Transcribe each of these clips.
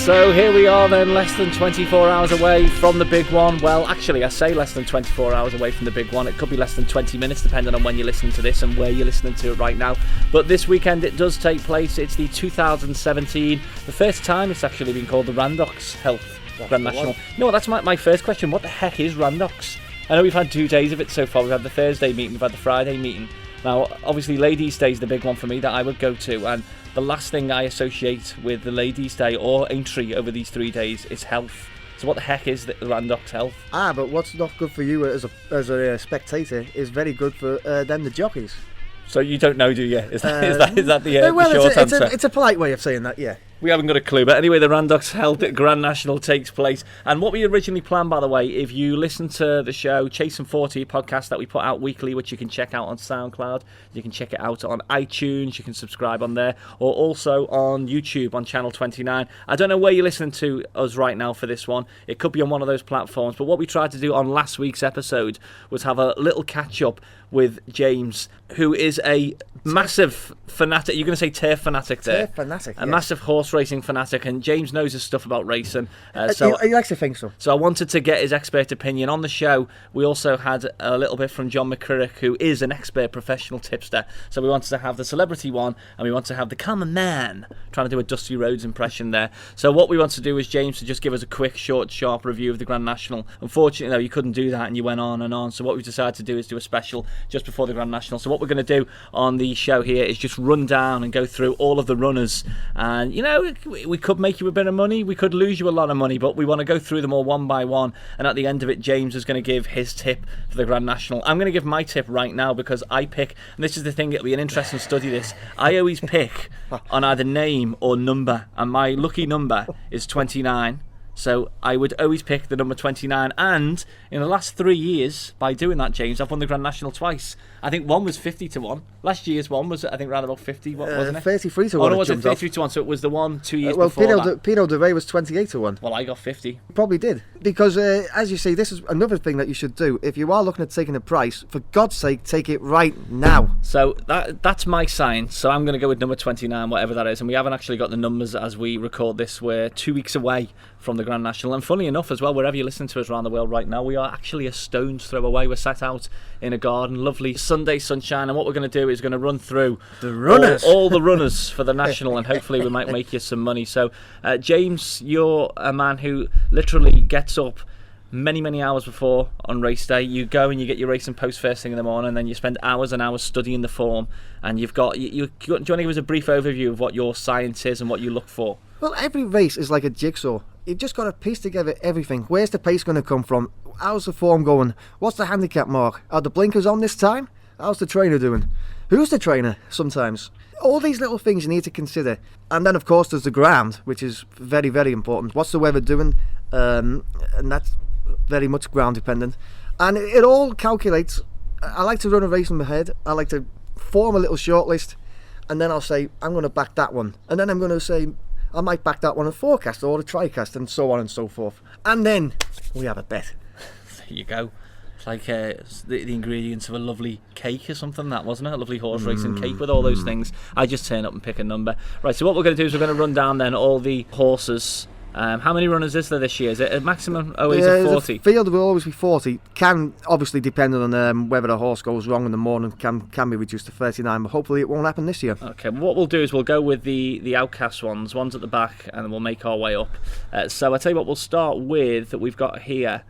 So here we are then, less than 24 hours away from the big one. Well, actually, I say less than 24 hours away from the big one. It could be less than 20 minutes, depending on when you're listening to this and where you're listening to it right now. But this weekend it does take place. It's the 2017, the first time it's actually been called the Randox Health Grand National. No, that's my first question. What the heck is Randox? I know we've had 2 days of it so far. We've had the Thursday meeting, we've had the Friday meeting. Now, obviously, Ladies' Day is the big one for me that I would go to, and the last thing I associate with the Ladies' Day or Aintree over these 3 days is health. So what the heck is the Randox Health? But what's not good for you as a spectator is very good for them, the jockeys. So you don't know, do you? Is that the short answer? It's a polite way of saying that, yeah. We haven't got a clue, but anyway, the Randox Health Grand National takes place. And what we originally planned, by the way, if you listen to the show Chasing 40 podcast that we put out weekly, which you can check out on SoundCloud, you can check it out on iTunes, you can subscribe on there, or also on YouTube on Channel 29. I don't know where you're listening to us right now for this one. It could be on one of those platforms, but what we tried to do on last week's episode was have a little catch-up with James, who is a massive fanatic. You're going to say turf fanatic there? Turf fanatic, A massive horse racing fanatic, and James knows his stuff about racing. He likes to think so. So I wanted to get his expert opinion on the show. We also had a little bit from John McCurrick, who is an expert professional tipster. So we wanted to have the celebrity one, and we want to have the common man, trying to do a Dusty Rhodes impression there. So what we want to do is James to just give us a quick, short, sharp review of the Grand National. Unfortunately, though, you couldn't do that, and you went on and on. So what we decided to do is do a special just before the Grand National. So what we're going to do on the show here is just run down and go through all of the runners. And, you know, we could make you a bit of money, we could lose you a lot of money, but we want to go through them all one by one. And at the end of it, James is going to give his tip for the Grand National. I'm going to give my tip right now because I pick, and this is the thing, it'll be an interesting study this, I always pick on either name or number, and my lucky number is 29. So I would always pick the number 29, and in the last 3 years, by doing that, James, I've won the Grand National twice. I think one was 50-1. Last year's one was, I think, around about 50, wasn't it? 33-1. Oh, no, was it 33-1? So it was the one 2 years before that. Pinot de Rey was 28-1. Well, I got 50. You probably did. Because, as you say, this is another thing that you should do. If you are looking at taking a price, for God's sake, take it right now. So that's my sign. So I'm going to go with number 29, whatever that is. And we haven't actually got the numbers as we record this. We're 2 weeks away from the Grand National. And funny enough as well, wherever you listen to us around the world right now, we are actually a stone's throw away. We're sat out in a garden, lovely Sunday sunshine, and what we're going to do is going to run through the runners, all the runners for the National, and hopefully we might make you some money. So James, you're a man who literally gets up many hours before on race day. You go and you get your racing post first thing in the morning, and then you spend hours and hours studying the form, and you've got do you want to give us a brief overview of what your science is and what you look for? Well, every race is like a jigsaw. You've just got to piece together everything. Where's the pace going to come from? How's the form going? What's the handicap mark? Are the blinkers on this time? How's the trainer doing? Who's the trainer sometimes? All these little things you need to consider. And then, of course, there's the ground, which is very, very important. What's the weather doing? And that's very much ground dependent. And it all calculates. I like to run a race in my head. I like to form a little shortlist, and then I'll say, I'm going to back that one. And then I'm going to say, I might back that one in forecast or a TriCast, and so on and so forth. And then we have a bet. There you go. It's like the ingredients of a lovely cake or something, that wasn't it? A lovely horse racing cake with all those things. I just turn up and pick a number. Right, so what we're going to do is we're going to run down then all the horses. How many runners is there this year? Is it a maximum always of 40? The field will always be 40. Can obviously, depending on whether the horse goes wrong in the morning, can be reduced to 39. But hopefully it won't happen this year. Okay, well, what we'll do is we'll go with the outcast ones at the back, and then we'll make our way up. So I tell you what, we'll start with, we've got here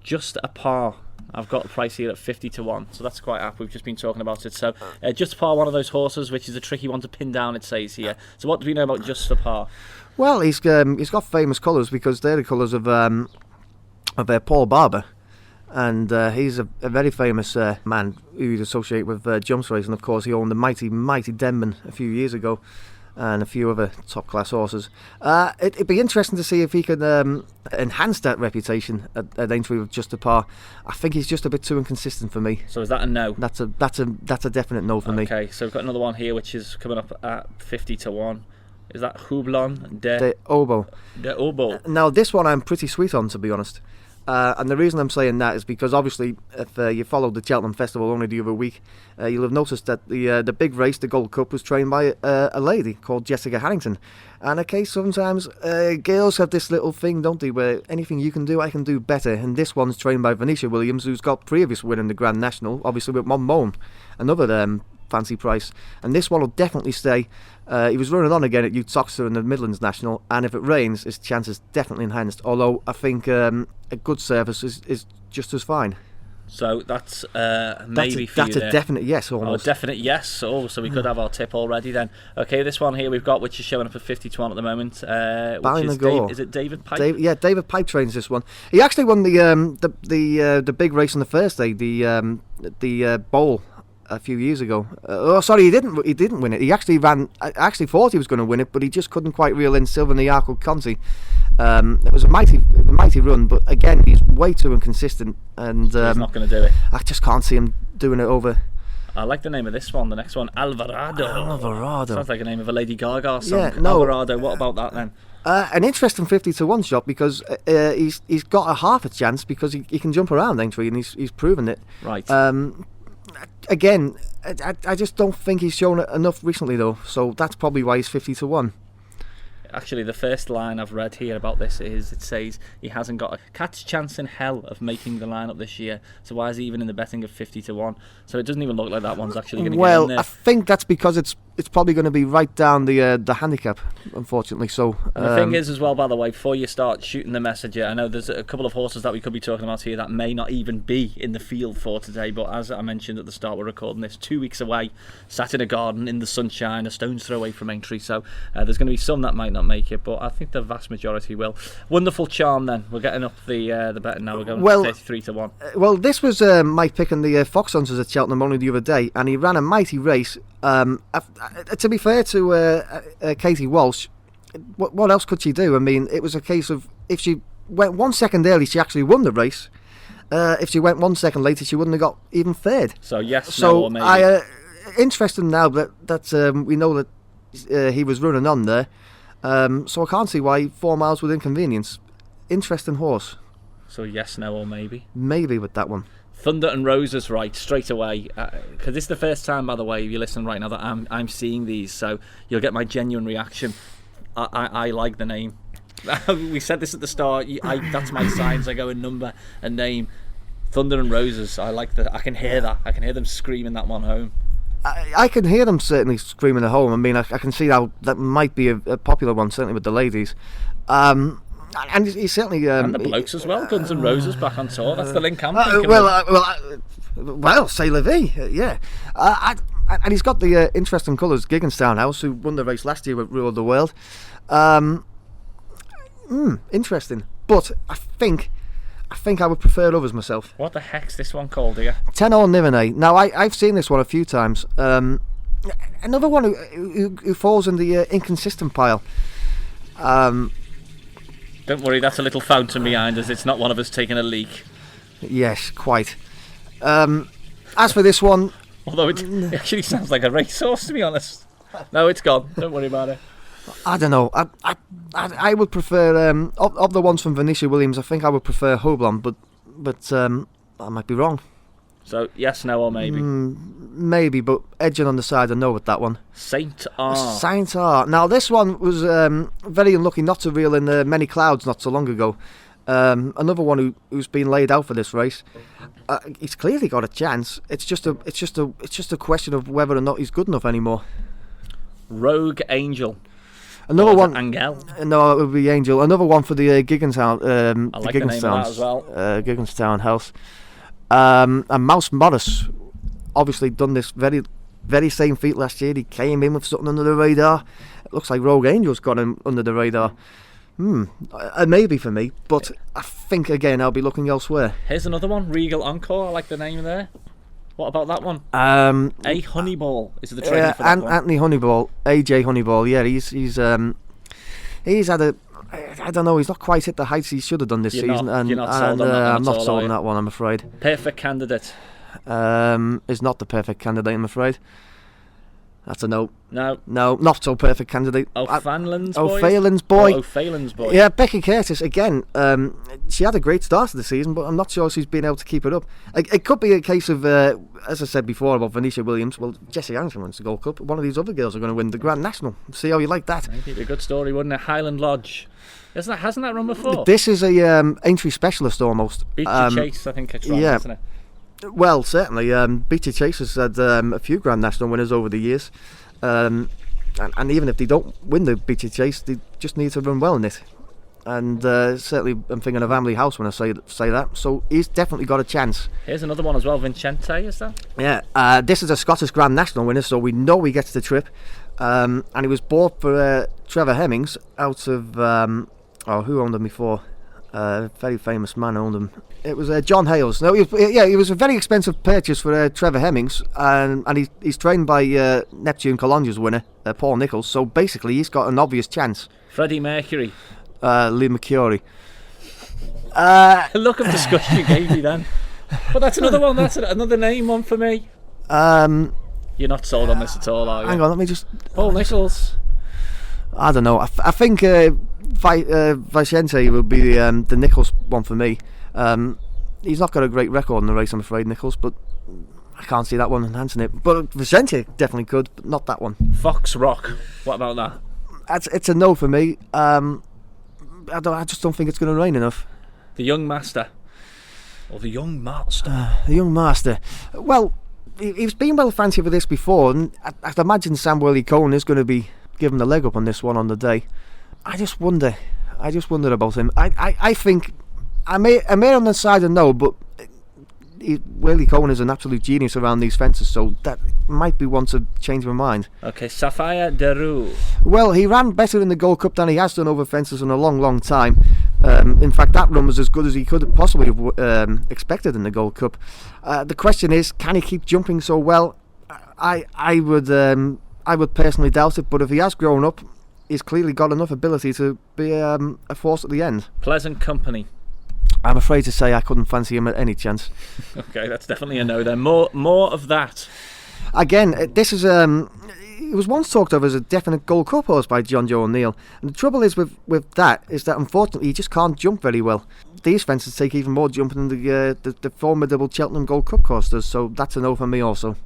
Just a Par. I've got the price here at 50-1, so that's quite apt. We've just been talking about it. So Just a Par, one of those horses, which is a tricky one to pin down, it says here. So what do we know about Just a Par? Well, he's got famous colours because they're the colours of Paul Barber, and he's a very famous man who you'd associate with jumps racing. Of course, he owned the mighty Denman a few years ago, and a few other top class horses. It'd be interesting to see if he could enhance that reputation at Aintree with Just a Par. I think he's just a bit too inconsistent for me. So is that a no? That's a definite no for me. Okay, so we've got another one here which is coming up at 50-1. Is that Houblon de Obo? De Obo. Now this one I'm pretty sweet on, to be honest. And the reason I'm saying that is because obviously, if you followed the Cheltenham Festival only the other week, you'll have noticed that the big race, the Gold Cup, was trained by a lady called Jessica Harrington. And okay, sometimes girls have this little thing, don't they, where anything you can do, I can do better. And this one's trained by Venetia Williams, who's got previous win in the Grand National, obviously with Monmouth, another fancy price. And this one will definitely stay. He was running on again at Uttoxeter in the Midlands National, and if it rains, his chances definitely enhanced. Although I think a good service is just as fine. So that's maybe for you That's a definite yes, almost. Oh, definite yes. Oh, so we could have our tip already then. Okay, this one here we've got, which is showing up at 50-1 at the moment. Which is, is it David Pipe? David Pipe trains this one. He actually won the big race on the first day, the bowl, a few years ago. He didn't win it. He actually ran. I actually thought he was going to win it, but he just couldn't quite reel in Silver Niarco Conti. It was a mighty run, but again, he's way too inconsistent, and he's not going to do it. I just can't see him doing it over. I like the name of this one. The next one, Alvarado. Sounds like a name of a Lady Gaga song. Yeah, no. Alvarado. What about that then? An interesting 50-1 shot, because he's got a half a chance because he can jump around Aintree, and he's proven it. Right. Again, I just don't think he's shown it enough recently, though. So that's probably why he's 50-1. Actually, the first line I've read here about this is, it says he hasn't got a cat's chance in hell of making the lineup this year. So why is he even in the betting of 50-1? So it doesn't even look like that one's actually going to get in there. Well, I think that's because it's probably going to be right down the handicap, unfortunately. So and the thing is, as well, by the way, before you start shooting the messenger, I know there's a couple of horses that we could be talking about here that may not even be in the field for today. But as I mentioned at the start, we're recording this 2 weeks away, sat in a garden in the sunshine, a stone's throw away from Aintree. So there's going to be some that might not make it, but I think the vast majority will. Wonderful Charm. Then we're getting up the betting now. We're going 33-1. Well, this was my pick in the Fox Hunters at Cheltenham only the other day, and he ran a mighty race. To be fair to Katie Walsh, what else could she do? I mean, it was a case of if she went 1 second early, she actually won the race. If she went 1 second later, she wouldn't have got even third. So yes, no, or maybe. Interesting now that we know that he was running on there. So I can't see why 4 miles with inconvenience. Interesting horse. So yes, no, or maybe. Maybe with that one. Thunder and Roses, right, straight away. Because this is the first time, by the way, if you listen right now, that I'm seeing these, so you'll get my genuine reaction. I like the name. We said this at the start. That's my signs. I go in number and name. Thunder and Roses. I like that. I can hear that. I can hear them screaming that one home. I can hear them certainly screaming at home. I mean, I can see how that might be a popular one, certainly with the ladies. And he's certainly and the blokes as well. Guns N' Roses back on tour. That's the link I'm thinking. Well, say la vie, yeah. And he's got the interesting colours. Gigginstown House, who won the race last year with Rule of the World. Interesting, but I think I would prefer others myself. What the heck's this one called here? Tenor Nivernais. Now I've seen this one a few times. Another one who falls in the inconsistent pile. Don't worry, that's a little fountain behind us. It's not one of us taking a leak. Yes, quite. As for this one... Although it actually sounds like a racehorse, to be honest. No, it's gone. Don't worry about it. I don't know. I would prefer... of the ones from Venetia Williams, I think I would prefer Hoblon, but I might be wrong. So, yes, no, or maybe? Maybe, but edging on the side of no with that one. Saint R. Saint R. Now, this one was very unlucky not to reel in many clouds not so long ago. Another one who's been laid out for this race. He's clearly got a chance. It's just a question of whether or not he's good enough anymore. Rogue Angel. Another one. Angel. No, it would be Angel. Another one for the Gigginstown. I like the name of that as well. Gigginstown House. And Mouse Morris, obviously done this very, very same feat last year. He came in with something under the radar. It looks like Rogue Angel's got him under the radar. A maybe for me, but I think again I'll be looking elsewhere. Here's another one, Regal Encore. I like the name there. What about that one? A Honeyball is the trainer for that one. Anthony Honeyball, AJ Honeyball. Yeah, he's had a. I don't know. He's not quite hit the heights he should have done this season, I'm not sold on that one. I'm afraid. Perfect Candidate. Is not the perfect candidate. I'm afraid. That's a no. No. No, not so perfect candidate. O'Faolan's boy. O'Faolan's boy. O'Faolan's boy. Yeah, Becky Curtis again. She had a great start to the season, but I'm not sure she's been able to keep it up. It could be a case of, as I said before about Venetia Williams. Well, Jessie Anderson wins the Gold Cup. One of these other girls are going to win the Grand National. See how you like that. Maybe it'd be a good story, wouldn't it? Highland Lodge. Hasn't that run before? This is a Aintree specialist almost. Beachy Chase, I think it's right, yeah. isn't it? Well, certainly. Beachy Chase has had a few Grand National winners over the years. And even if they don't win the Beachy Chase, they just need to run well in it. And certainly I'm thinking of Amley House when I say that. So he's definitely got a chance. Here's another one as well, Vincente, is that? Yeah, this is a Scottish Grand National winner, so we know he gets the trip. And he was bought for Trevor Hemmings out of... who owned him before? A very famous man owned him. It was John Hales. No, he was a very expensive purchase for Trevor Hemmings, and he's trained by Neptune Colonge's winner, Paul Nicholls. So basically, he's got an obvious chance. Freddie Mercury. Lee McCurry. The look of disgust you gave me then. But that's another one. That's another name one for me. You're not sold on this at all, are you? Hang on, let me just. Paul Nicholls. I don't know. I think Vicente will be the Nicholls one for me. He's not got a great record in the race, I'm afraid, Nicholls, but I can't see that one enhancing it. But Vicente definitely could, but not that one. Fox Rock. What about that? It's a no for me. I just don't think it's going to rain enough. The Young Master. Or the Young Master. The Young Master. Well, he's been well fancied for this before, and I'd imagine Sam Worley-Cohen is going to be given the leg up on this one on the day. I just wonder about him. I think I may on the side of no, but Worley-Cohen is an absolute genius around these fences, so that might be one to change my mind. Okay, Sapphire Deru. Well, he ran better in the Gold Cup than he has done over fences in a long time. In fact, that run was as good as he could possibly have expected in the Gold Cup. The question is, can he keep jumping so well? I would personally doubt it, but if he has grown up, he's clearly got enough ability to be a force at the end. Pleasant Company. I'm afraid to say I couldn't fancy him at any chance. Okay, that's definitely a no then. More of that. Again, this is it was once talked of as a definite Gold Cup horse by John Joe O'Neill, and the trouble is with that is that unfortunately he just can't jump very well. These fences take even more jumping than the formidable Cheltenham Gold Cup course does, so that's a no for me also.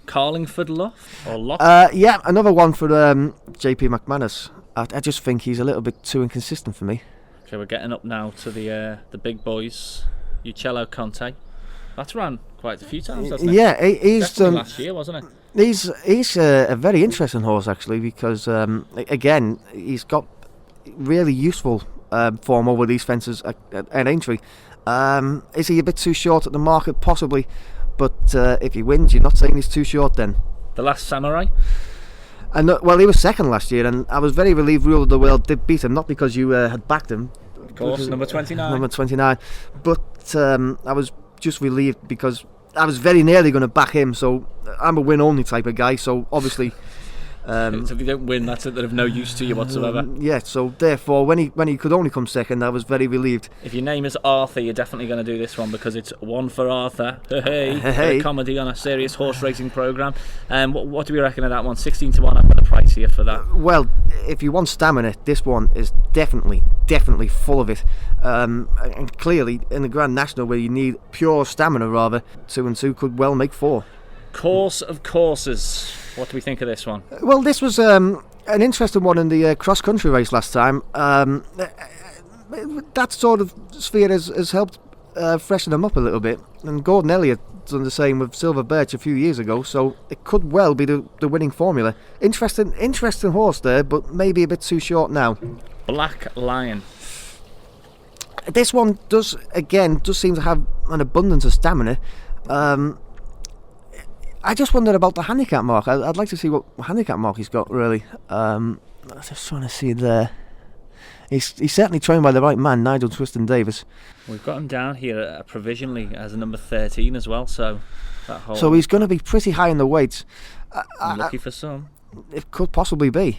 Carlingford Loft or Loft? Yeah, another one for JP McManus. I just think he's a little bit too inconsistent for me. Okay, we're getting up now to the big boys. Uccello Conte. That's ran quite a few times, hasn't it? Yeah, he's last year, wasn't it? He's a very interesting horse actually, because again he's got really useful form over these fences at Aintree. Is he a bit too short at the market? Possibly, but if he wins, you're not saying he's too short then. The Last Samurai. And well, he was second last year, and I was very relieved Rule of the World did beat him, not because you had backed him. Of course, number 29. Number 29. But I was just relieved because I was very nearly going to back him, so I'm a win-only type of guy, so obviously... so if you don't win, that's of no use to you whatsoever. Yeah, so therefore, when he could only come second, I was very relieved. If your name is Arthur, you're definitely going to do this one, because it's one for Arthur. Hey, hey. A comedy on a serious horse racing programme. What do we reckon of that one? 16 to 1, I've got a price here for that. Well, if you want stamina, this one is definitely full of it. And clearly, in the Grand National, where you need pure stamina rather, 2 and 2 could well make 4. Course of Courses. What do we think of this one? Well, this was an interesting one in the cross-country race last time. That sort of sphere has helped freshen them up a little bit. And Gordon Elliott done the same with Silver Birch a few years ago, so it could well be the winning formula. Interesting horse there, but maybe a bit too short now. Black Lion. This one does seem to have an abundance of stamina. I just wondered about the handicap mark. I'd like to see what handicap mark he's got, really. I'm just trying to see there. He's certainly trained by the right man, Nigel Twiston-Davis. We've got him down here provisionally as a number 13 as well, so so he's going to be pretty high in the weights. Lucky for some. It could possibly be.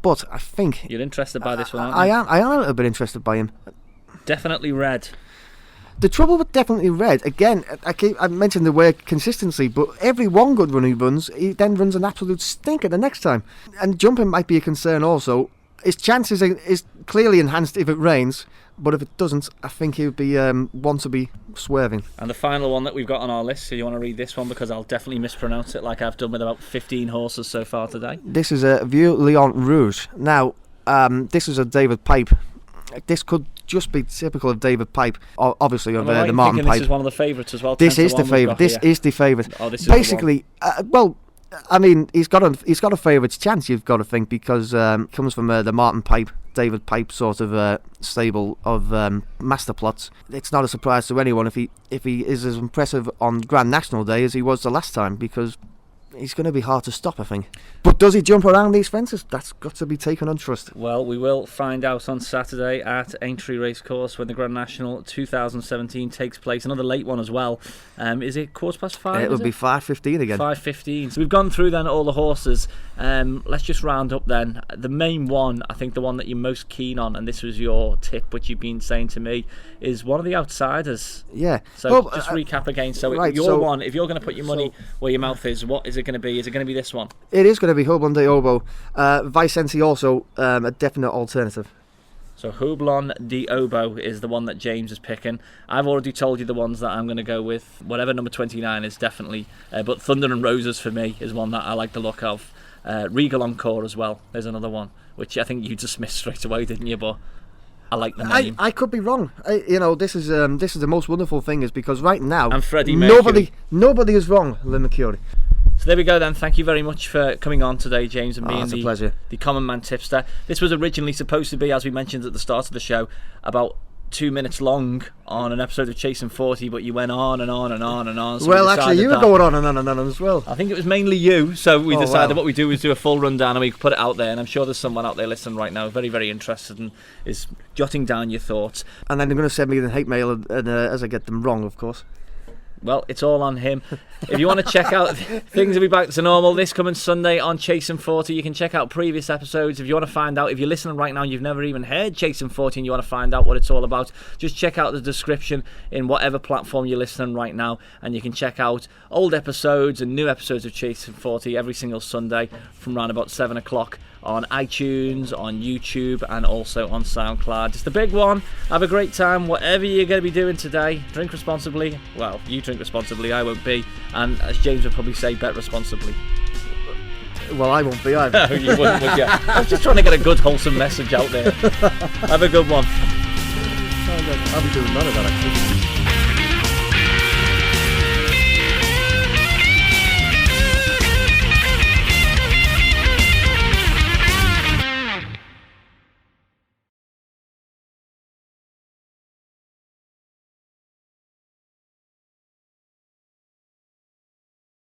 But I think... You're interested by this one, aren't I you? am a little bit interested by him. Definitely red. The trouble with Definitely Red, again, I mentioned the word consistency, but every one good run he runs, he then runs an absolute stinker the next time. And jumping might be a concern also. His chances is clearly enhanced if it rains, but if it doesn't, I think he would be one to be swerving. And the final one that we've got on our list, so you want to read this one because I'll definitely mispronounce it like I've done with about 15 horses so far today. This is a Vieux Lion Rouge. Now, this is a David Pipe. This could just be typical of David Pipe, obviously of the Martin Pipe. This is one of the favourites as well. This is the favourite. This is the favourite. Oh, this is basically, well, I mean, he's got a favourite's chance. You've got to think because it comes from the Martin Pipe, David Pipe sort of stable of master plots. It's not a surprise to anyone if he is as impressive on Grand National Day as he was the last time, because he's going to be hard to stop, I think. But does he jump around these fences? That's got to be taken on trust. Well, we will find out on Saturday at Aintree Racecourse when the Grand National 2017 takes place. Another late one as well. Is it 5:15? It'll be 5:15 again. 5:15. So we've gone through then all the horses. Let's just round up then. The main one, I think the one that you're most keen on, and this was your tip, which you've been saying to me, is one of the outsiders. Yeah. So well, just recap again. So right, one, if you're going to put your money where your mouth is, what is it going to be? Is it going to be this one? It is going to be Houblon de Obo. Vicente also a definite alternative. So Houblon de Obo is the one that James is picking. I've already told you the ones that I'm going to go with. Whatever number 29 is, definitely. But Thunder and Roses for me is one that I like the look of. Regal Encore as well. There's another one, which I think you dismissed straight away, didn't you? But I like the name. I could be wrong. This is the most wonderful thing, is because right now and Freddie Mercury. Nobody is wrong. Le Mercury. So there we go then. Thank you very much for coming on today, James, and being the Common Man Tipster. This was originally supposed to be, as we mentioned at the start of the show, about 2 minutes long on an episode of Chasing 40, but you went on and on and on and on. So well, actually, you were going on and on and on as well. I think it was mainly you, so we decided what we do is do a full rundown and we put it out there, and I'm sure there's someone out there listening right now very, very interested and is jotting down your thoughts. And then they're going to send me the hate mail as I get them wrong, of course. Well, it's all on him. If you want to check out things will be back to normal this coming Sunday on Chasing 40, you can check out previous episodes. If you want to find out, if you're listening right now and you've never even heard Chasing 40 and you want to find out what it's all about, just check out the description in whatever platform you're listening right now, and you can check out old episodes and new episodes of Chasing 40 every single Sunday from around about 7 o'clock on iTunes, on YouTube, and also on SoundCloud. It's the big one. Have a great time, whatever you're going to be doing today. Drink responsibly. Well, you drink responsibly, I won't be. And as James would probably say, bet responsibly. Well, I won't be either. No, you wouldn't, would you? I was just trying to get a good, wholesome message out there. Have a good one. I'll be doing none of that, actually.